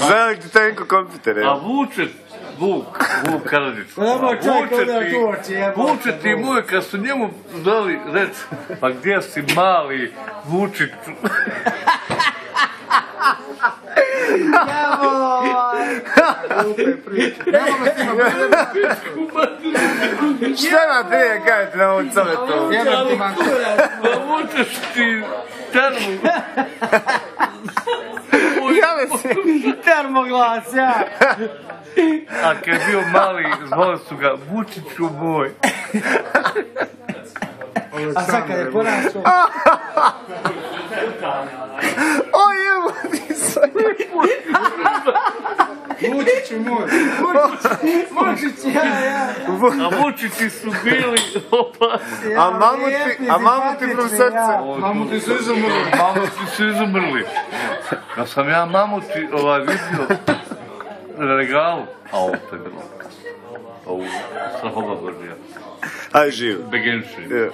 Velik Tenko kompjuter, A evo. Vuk Karadžić. Vuče ti moj, kad su njemu dali reći, pa gdje si mali Vučiću? Šta ima prije kajati na ovom cometu? Pa vučeš ti termu. Jave si. Termoglas, ja. A kad je bio mali, zvali su ga Vučiću moj. A sad kad je porastao... O jebo ti sad. Vučiću moj. Vučić, ja. A Vučići su bili opasni. A mamuti pro srce. Mamuti su izumrli. Mamuti su izumrli. Kad sam ja mamuti vidio na regalu, a ovo to je bilo. Ovo, strahoba Božija. Aj živ. Begenši.